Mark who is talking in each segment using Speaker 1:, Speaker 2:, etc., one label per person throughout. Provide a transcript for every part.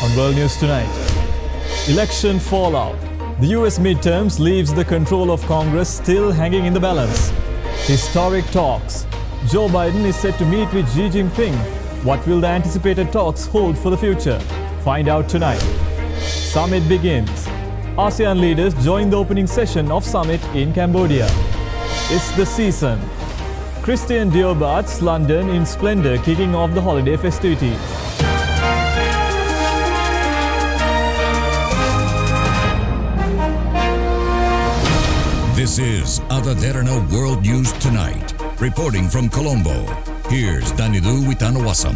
Speaker 1: On World News Tonight. Election fallout. The US midterms leaves the control of Congress still hanging in the balance. Historic talks. Joe Biden is set to meet with Xi Jinping. What will the anticipated talks hold for the future? Find out tonight. Summit begins. ASEAN leaders join the opening session of summit in Cambodia. It's the season. Christian Dior baths London in splendour, kicking off the holiday festivities.
Speaker 2: This is Derana World News Tonight. Reporting from Colombo, here's Danilu Witanawasam.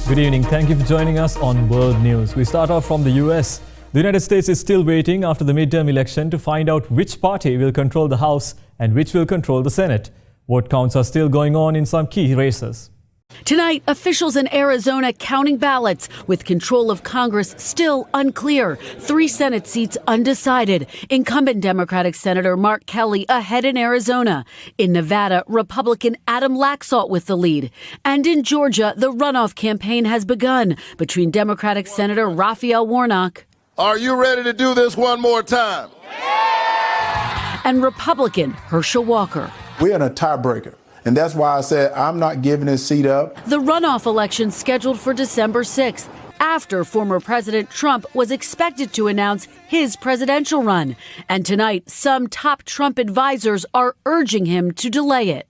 Speaker 1: Good evening. Thank you for joining us on World News. We start off from the US. The United States is still waiting after the midterm election to find out which party will control the House and which will control the Senate. Vote counts are still going on in some key races.
Speaker 3: Tonight, officials in Arizona counting ballots with control of Congress still unclear. 3 Senate seats undecided. Incumbent Democratic Senator Mark Kelly ahead in Arizona. In Nevada, Republican Adam Laxalt with the lead. And in Georgia, the runoff campaign has begun between Democratic Senator Raphael Warnock.
Speaker 4: Are you ready to do this one more time?
Speaker 3: And Republican Herschel Walker.
Speaker 5: We're in a tiebreaker. And that's why I said I'm not giving this seat up.
Speaker 3: The runoff election scheduled for December 6th, after former President Trump was expected to announce his presidential run. And tonight, some top Trump advisors are urging him to delay it.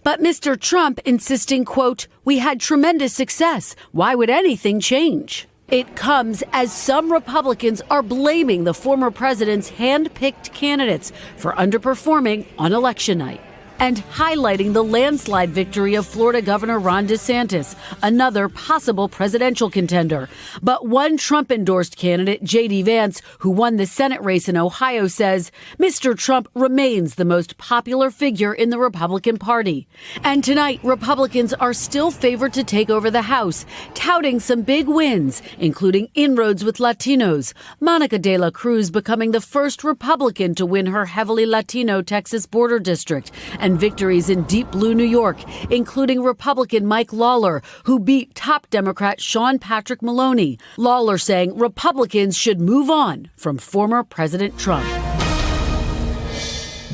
Speaker 3: But Mr. Trump insisting, quote, "We had tremendous success. Why would anything change?" It comes as some Republicans are blaming the former president's hand-picked candidates for underperforming on election night, and highlighting the landslide victory of Florida Governor Ron DeSantis, another possible presidential contender. But one Trump-endorsed candidate, J.D. Vance, who won the Senate race in Ohio, says Mr. Trump remains the most popular figure in the Republican Party. And tonight, Republicans are still favored to take over the House, touting some big wins, including inroads with Latinos, Monica de la Cruz becoming the first Republican to win her heavily Latino Texas border district, and victories in deep blue New York, including Republican Mike Lawler, who beat top Democrat Sean Patrick Maloney. Lawler saying Republicans should move on from former President Trump.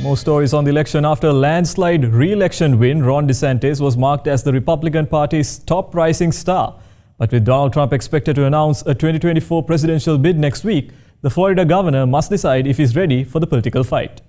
Speaker 1: More stories on the election. After a landslide re-election win, Ron DeSantis was marked as the Republican Party's top rising star. But with Donald Trump expected to announce a 2024 presidential bid next week, the Florida governor must decide if he's ready for the political fight.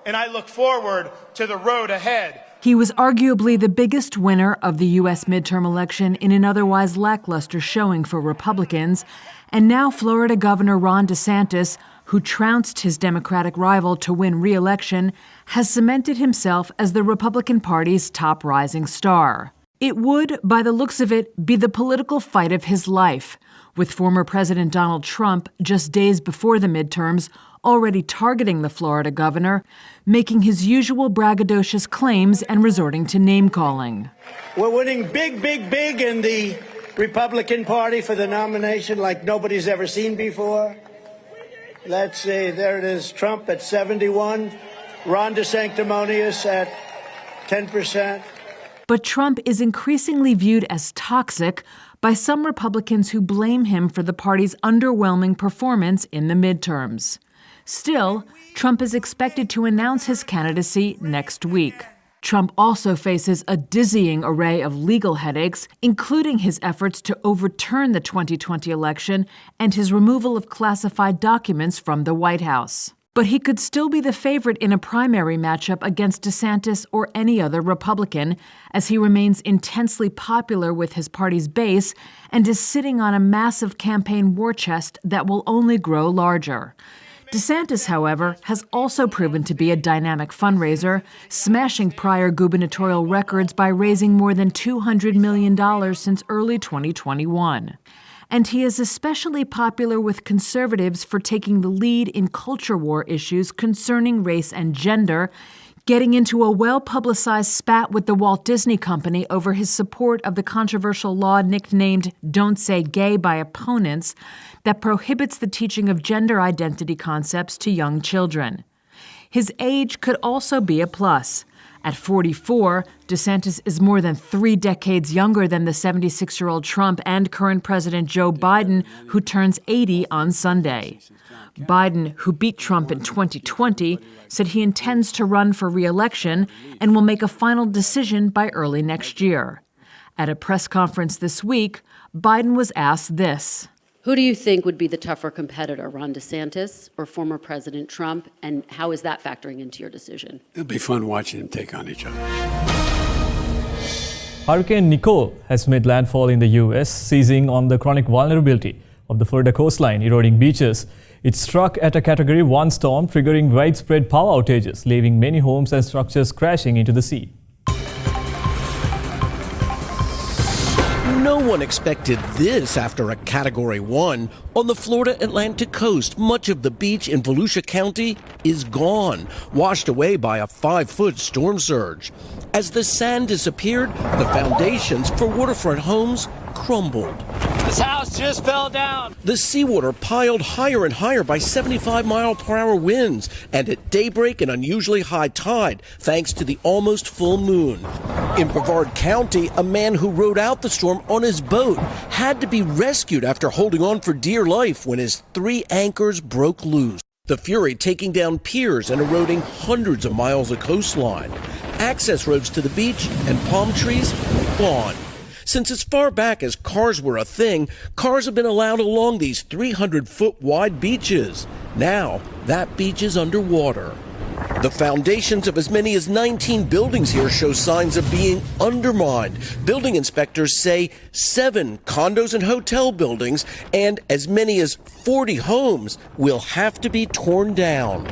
Speaker 6: And I look forward to the road ahead.
Speaker 7: He was arguably the biggest winner of the U.S. midterm election in an otherwise lackluster showing for Republicans. And now Florida Governor Ron DeSantis, who trounced his Democratic rival to win re-election, has cemented himself as the Republican Party's top rising star. It would, by the looks of it, be the political fight of his life, with former President Donald Trump, just days before the midterms, already targeting the Florida governor, making his usual braggadocious claims and resorting to name-calling.
Speaker 8: We're winning big, big, big in the Republican Party for the nomination like nobody's ever seen before. Let's see, there it is, Trump at 71, Ron DeSanctimonious at 10%.
Speaker 7: But Trump is increasingly viewed as toxic by some Republicans who blame him for the party's underwhelming performance in the midterms. Still, Trump is expected to announce his candidacy next week. Trump also faces a dizzying array of legal headaches, including his efforts to overturn the 2020 election and his removal of classified documents from the White House. But he could still be the favorite in a primary matchup against DeSantis or any other Republican, as he remains intensely popular with his party's base and is sitting on a massive campaign war chest that will only grow larger. DeSantis, however, has also proven to be a dynamic fundraiser, smashing prior gubernatorial records by raising more than $200 million since early 2021. And he is especially popular with conservatives for taking the lead in culture war issues concerning race and gender, getting into a well-publicized spat with the Walt Disney Company over his support of the controversial law nicknamed Don't Say Gay by opponents that prohibits the teaching of gender identity concepts to young children. His age could also be a plus. At 44, DeSantis is more than 3 decades younger than the 76-year-old Trump and current President Joe Biden, who turns 80 on Sunday. Biden, who beat Trump in 2020, said he intends to run for re-election and will make a final decision by early next year. At a press conference this week, Biden was asked this.
Speaker 3: Who do you think would be the tougher competitor, Ron DeSantis or former President Trump? And how is that factoring into your decision?
Speaker 9: It'll be fun watching them take on each other.
Speaker 1: Hurricane Nicole has made landfall in the U.S., seizing on the chronic vulnerability of the Florida coastline, eroding beaches. It struck at a Category 1 storm, triggering widespread power outages, leaving many homes and structures crashing into the sea.
Speaker 10: No one expected this after a Category 1. On the Florida Atlantic coast, much of the beach in Volusia County is gone, washed away by a 5-foot storm surge. As the sand disappeared, the foundations for waterfront homes crumbled.
Speaker 11: This house just fell down.
Speaker 10: The seawater piled higher and higher by 75-mile-per-hour winds, and at daybreak an unusually high tide, thanks to the almost full moon. In Brevard County, a man who rode out the storm on his boat had to be rescued after holding on for dear life when his 3 anchors broke loose. The fury taking down piers and eroding hundreds of miles of coastline. Access roads to the beach and palm trees gone. Since as far back as cars were a thing, cars have been allowed along these 300-foot wide beaches. Now, that beach is underwater. The foundations of as many as 19 buildings here show signs of being undermined. Building inspectors say 7 condos and hotel buildings and as many as 40 homes will have to be torn down.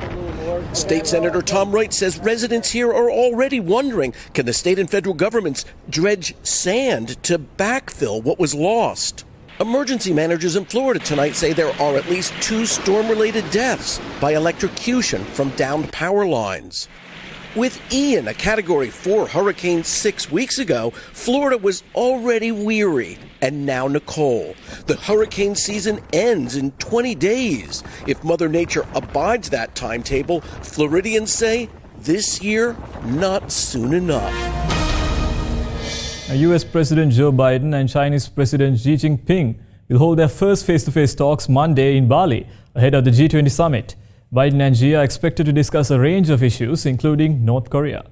Speaker 10: State Senator Tom Wright says residents here are already wondering, can the state and federal governments dredge sand to backfill what was lost? Emergency managers in Florida tonight say there are at least 2 storm-related deaths by electrocution from downed power lines. With Ian, a Category 4 hurricane 6 weeks ago, Florida was already weary. And now Nicole. The hurricane season ends in 20 days. If Mother Nature abides that timetable, Floridians say this year, not soon enough.
Speaker 1: U.S. President Joe Biden and Chinese President Xi Jinping will hold their first face-to-face talks Monday in Bali, ahead of the G20 summit. Biden and Xi are expected to discuss a range of issues, including North Korea.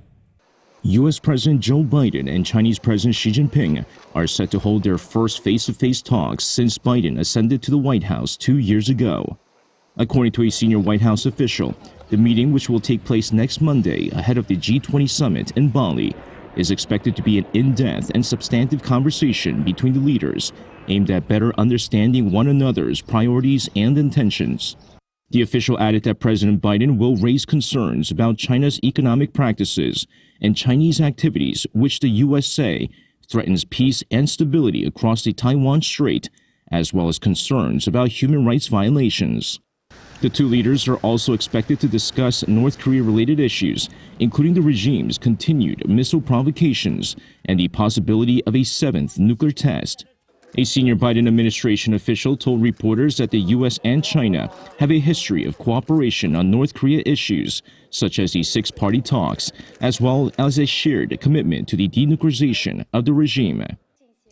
Speaker 12: U.S. President Joe Biden and Chinese President Xi Jinping are set to hold their first face-to-face talks since Biden ascended to the White House 2 years ago. According to a senior White House official, the meeting, which will take place next Monday ahead of the G20 summit in Bali, is expected to be an in-depth and substantive conversation between the leaders aimed at better understanding one another's priorities and intentions. The official added that President Biden will raise concerns about China's economic practices and Chinese activities, which the U.S. say threatens peace and stability across the Taiwan Strait, as well as concerns about human rights violations. The 2 leaders are also expected to discuss North Korea-related issues, including the regime's continued missile provocations and the possibility of a 7th nuclear test. A senior Biden administration official told reporters that the U.S. and China have a history of cooperation on North Korea issues, such as the 6-party talks, as well as a shared commitment to the denuclearization of the regime.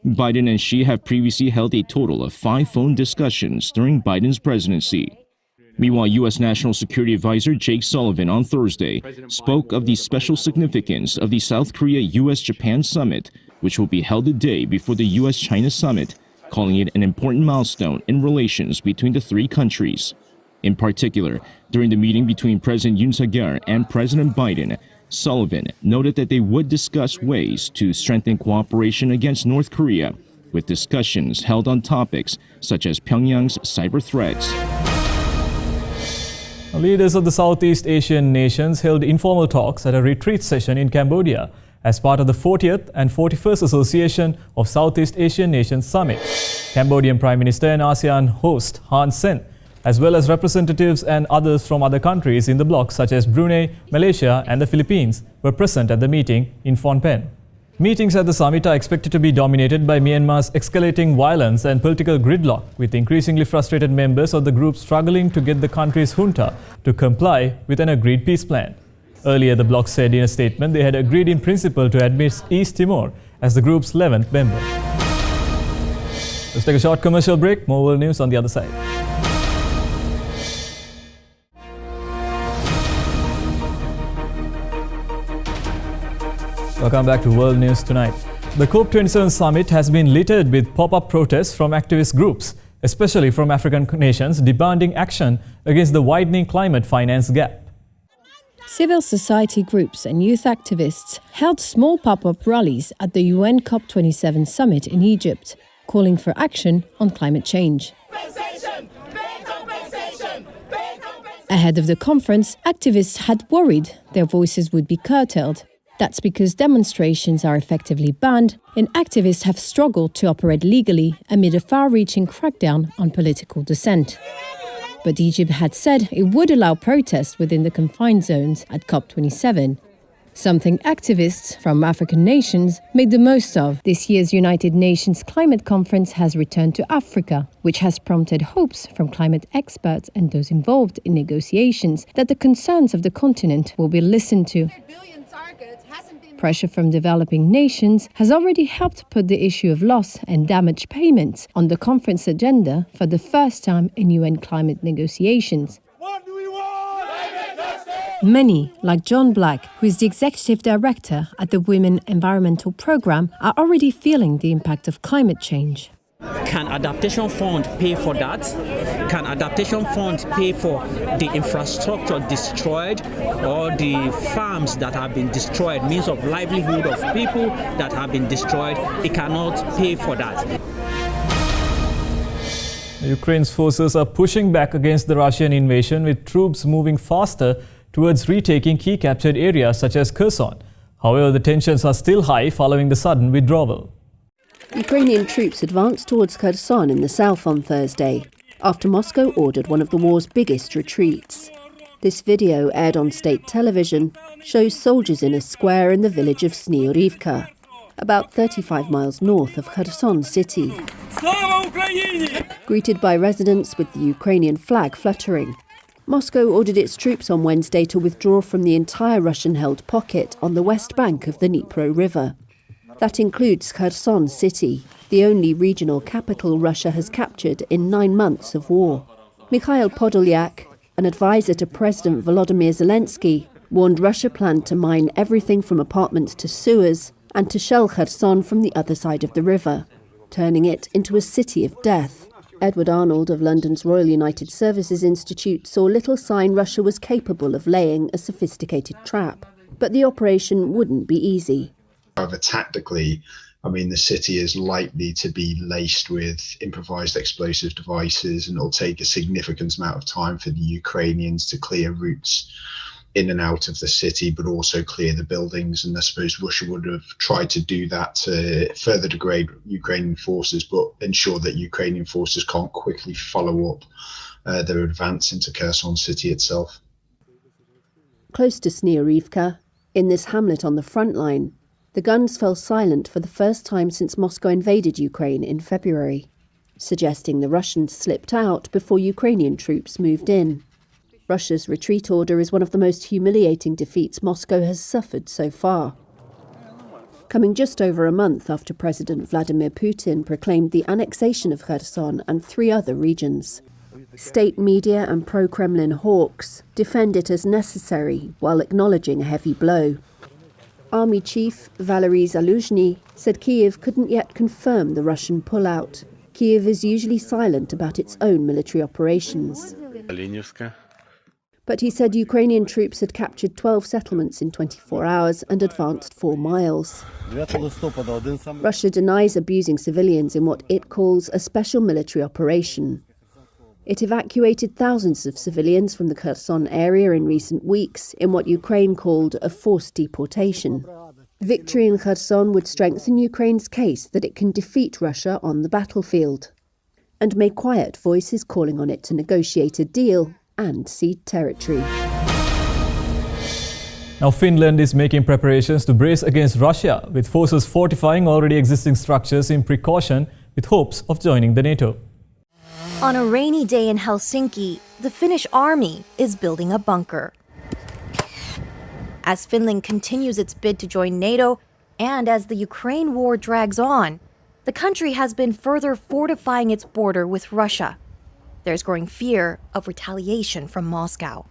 Speaker 12: Biden and Xi have previously held a total of 5 phone discussions during Biden's presidency. Meanwhile, U.S. National Security Advisor Jake Sullivan on Thursday spoke of the special significance of the South Korea-U.S.-Japan summit, which will be held a day before the U.S.-China summit, calling it an important milestone in relations between the 3 countries. In particular, during the meeting between President Yoon Suk-yeol and President Biden, Sullivan noted that they would discuss ways to strengthen cooperation against North Korea, with discussions held on topics such as Pyongyang's cyber threats.
Speaker 1: Leaders of the Southeast Asian nations held informal talks at a retreat session in Cambodia as part of the 40th and 41st Association of Southeast Asian Nations Summit. Cambodian Prime Minister and ASEAN host Han Sen, as well as representatives and others from other countries in the bloc such as Brunei, Malaysia and the Philippines, were present at the meeting in Phnom Penh. Meetings at the summit are expected to be dominated by Myanmar's escalating violence and political gridlock, with increasingly frustrated members of the group struggling to get the country's junta to comply with an agreed peace plan. Earlier, the bloc said in a statement they had agreed in principle to admit East Timor as the group's 11th member. Let's take a short commercial break. More world news on the other side. Welcome back to World News Tonight. The COP27 summit has been littered with pop-up protests from activist groups, especially from African nations, demanding action against the widening climate finance gap.
Speaker 13: Civil society groups and youth activists held small pop-up rallies at the UN COP27 summit in Egypt, calling for action on climate change. Ahead of the conference, activists had worried their voices would be curtailed. That's because demonstrations are effectively banned and activists have struggled to operate legally amid a far-reaching crackdown on political dissent. But Egypt had said it would allow protests within the confined zones at COP27, something activists from African nations made the most of. This year's United Nations Climate Conference has returned to Africa, which has prompted hopes from climate experts and those involved in negotiations that the concerns of the continent will be listened to. Pressure from developing nations has already helped put the issue of loss and damage payments on the conference agenda for the first time in UN climate negotiations. Many, like John Black, who is the executive director at the Women Environmental Programme, are already feeling the impact of climate change.
Speaker 14: Can Adaptation Fund pay for that? Can Adaptation Fund pay for the infrastructure destroyed or the farms that have been destroyed, means of livelihood of people that have been destroyed? It cannot pay for that.
Speaker 1: Ukraine's forces are pushing back against the Russian invasion, with troops moving faster towards retaking key captured areas such as Kherson. However, the tensions are still high following the sudden withdrawal.
Speaker 15: Ukrainian troops advanced towards Kherson in the south on Thursday, after Moscow ordered one of the war's biggest retreats. This video, aired on state television, shows soldiers in a square in the village of Sniorivka, about 35 miles north of Kherson city. Greeted by residents with the Ukrainian flag fluttering. Moscow ordered its troops on Wednesday to withdraw from the entire Russian-held pocket on the west bank of the Dnipro River. That includes Kherson city, the only regional capital Russia has captured in 9 months of war. Mikhail Podolyak, an advisor to President Volodymyr Zelensky, warned Russia planned to mine everything from apartments to sewers and to shell Kherson from the other side of the river, turning it into a city of death. Edward Arnold of London's Royal United Services Institute saw little sign Russia was capable of laying a sophisticated trap. But the operation wouldn't be easy.
Speaker 16: However, tactically, the city is likely to be laced with improvised explosive devices, and it'll take a significant amount of time for the Ukrainians to clear routes in and out of the city, but also clear the buildings. And I suppose Russia would have tried to do that to further degrade Ukrainian forces, but ensure that Ukrainian forces can't quickly follow up their advance into Kherson city itself.
Speaker 15: Close to Sniorivka, in this hamlet on the front line, the guns fell silent for the first time since Moscow invaded Ukraine in February, suggesting the Russians slipped out before Ukrainian troops moved in. Russia's retreat order is one of the most humiliating defeats Moscow has suffered so far, coming just over a month after President Vladimir Putin proclaimed the annexation of Kherson and 3 other regions. State media and pro-Kremlin hawks defend it as necessary while acknowledging a heavy blow. Army Chief Valery Zaluzhny said Kyiv couldn't yet confirm the Russian pullout. Kyiv is usually silent about its own military operations. But he said Ukrainian troops had captured 12 settlements in 24 hours and advanced 4 miles. Russia denies abusing civilians in what it calls a special military operation. It evacuated thousands of civilians from the Kherson area in recent weeks in what Ukraine called a forced deportation. Victory in Kherson would strengthen Ukraine's case that it can defeat Russia on the battlefield, and may quiet voices calling on it to negotiate a deal and cede territory.
Speaker 1: Now, Finland is making preparations to brace against Russia, with forces fortifying already existing structures in precaution with hopes of joining the NATO.
Speaker 17: On a rainy day in Helsinki, the Finnish army is building a bunker. As Finland continues its bid to join NATO, and as the Ukraine war drags on, the country has been further fortifying its border with Russia. There's growing fear of retaliation from Moscow.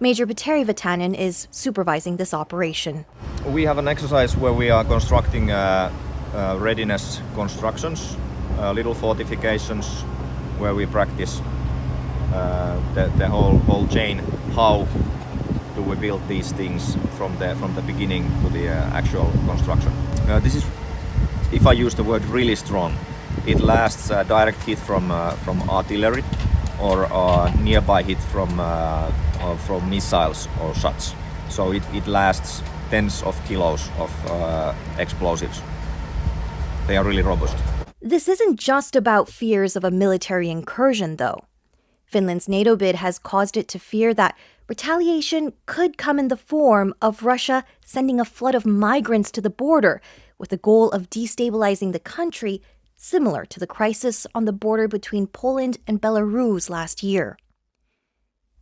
Speaker 17: Major Petteri Vatanen is supervising this operation.
Speaker 18: We have an exercise where we are constructing readiness constructions, little fortifications, where we practice the whole chain. How do we build these things from the beginning to the actual construction? This is, if I use the word really strong, it lasts direct hit from artillery or nearby hit from missiles or shots. So it lasts tens of kilos of explosives. They are really robust.
Speaker 17: This isn't just about fears of a military incursion, though. Finland's NATO bid has caused it to fear that retaliation could come in the form of Russia sending a flood of migrants to the border with the goal of destabilizing the country, similar to the crisis on the border between Poland and Belarus last year.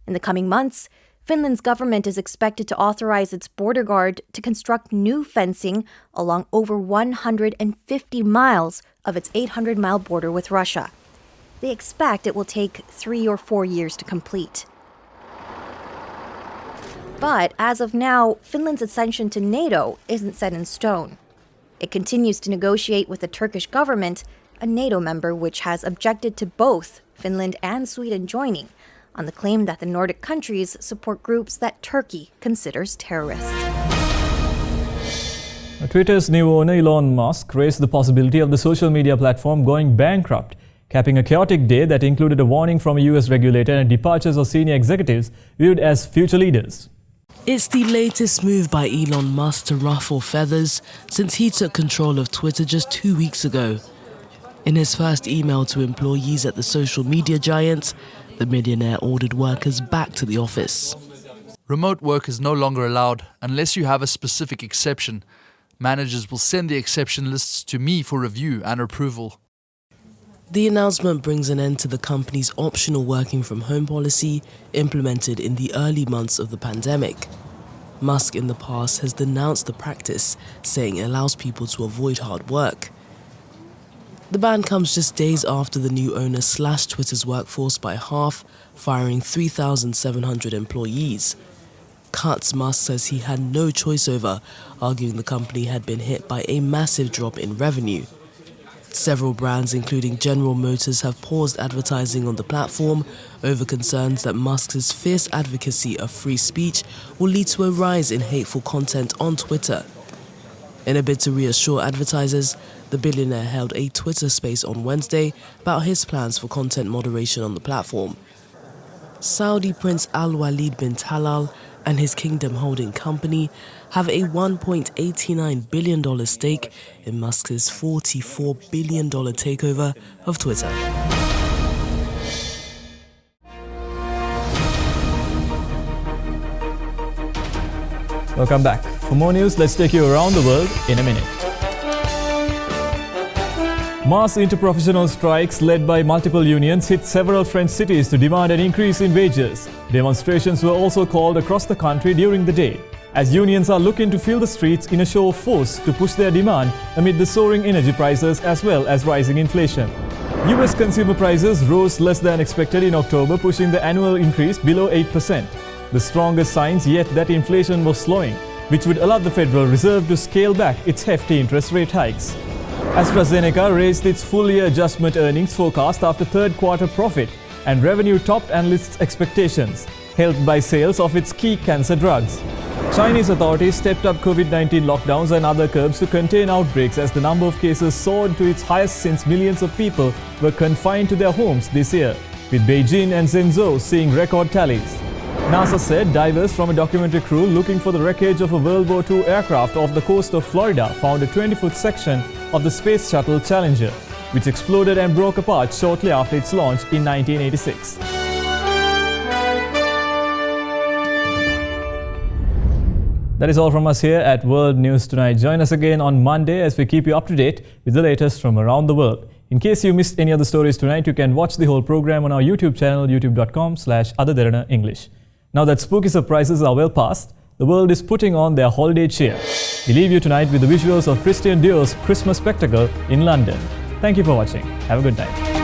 Speaker 17: In the coming months, Finland's government is expected to authorize its border guard to construct new fencing along over 150 miles of its 800-mile border with Russia. They expect it will take 3 or 4 years to complete. But as of now, Finland's accession to NATO isn't set in stone. It continues to negotiate with the Turkish government, a NATO member which has objected to both Finland and Sweden joining, on the claim that the Nordic countries support groups that Turkey considers terrorists.
Speaker 1: Twitter's new owner Elon Musk raised the possibility of the social media platform going bankrupt, capping a chaotic day that included a warning from a US regulator and departures of senior executives viewed as future leaders.
Speaker 19: It's the latest move by Elon Musk to ruffle feathers since he took control of Twitter just 2 weeks ago. In his first email to employees at the social media giant, the millionaire ordered workers back to the office.
Speaker 20: Remote work is no longer allowed unless you have a specific exception. Managers will send the exception lists to me for review and approval.
Speaker 19: The announcement brings an end to the company's optional working from home policy implemented in the early months of the pandemic. Musk in the past has denounced the practice, saying it allows people to avoid hard work. The ban comes just days after the new owner slashed Twitter's workforce by half, firing 3,700 employees. Cuts Musk says he had no choice over, arguing the company had been hit by a massive drop in revenue. Several brands, including General Motors, have paused advertising on the platform over concerns that Musk's fierce advocacy of free speech will lead to a rise in hateful content on Twitter. In a bid to reassure advertisers, the billionaire held a Twitter space on Wednesday about his plans for content moderation on the platform. Saudi Prince Al-Walid bin Talal and his kingdom holding company have a $1.89 billion stake in Musk's $44 billion takeover of Twitter.
Speaker 1: Welcome back. For more news, let's take you around the world in a minute. Mass interprofessional strikes led by multiple unions hit several French cities to demand an increase in wages. Demonstrations were also called across the country during the day, as unions are looking to fill the streets in a show of force to push their demand amid the soaring energy prices as well as rising inflation. US consumer prices rose less than expected in October, pushing the annual increase below 8%. The strongest signs yet that inflation was slowing, which would allow the Federal Reserve to scale back its hefty interest rate hikes. AstraZeneca raised its full-year adjustment earnings forecast after third-quarter profit, and revenue topped analysts' expectations, helped by sales of its key cancer drugs. Chinese authorities stepped up COVID-19 lockdowns and other curbs to contain outbreaks as the number of cases soared to its highest since millions of people were confined to their homes this year, with Beijing and Shenzhou seeing record tallies. NASA said divers from a documentary crew looking for the wreckage of a World War II aircraft off the coast of Florida found a 20-foot section of the Space Shuttle Challenger, which exploded and broke apart shortly after its launch in 1986. That is all from us here at World News Tonight. Join us again on Monday as we keep you up to date with the latest from around the world. In case you missed any of the stories tonight, you can watch the whole program on our YouTube channel, youtube.com/otherderana English. Now that spooky surprises are well past, the world is putting on their holiday cheer. We leave you tonight with the visuals of Christian Dior's Christmas spectacle in London. Thank you for watching. Have a good night.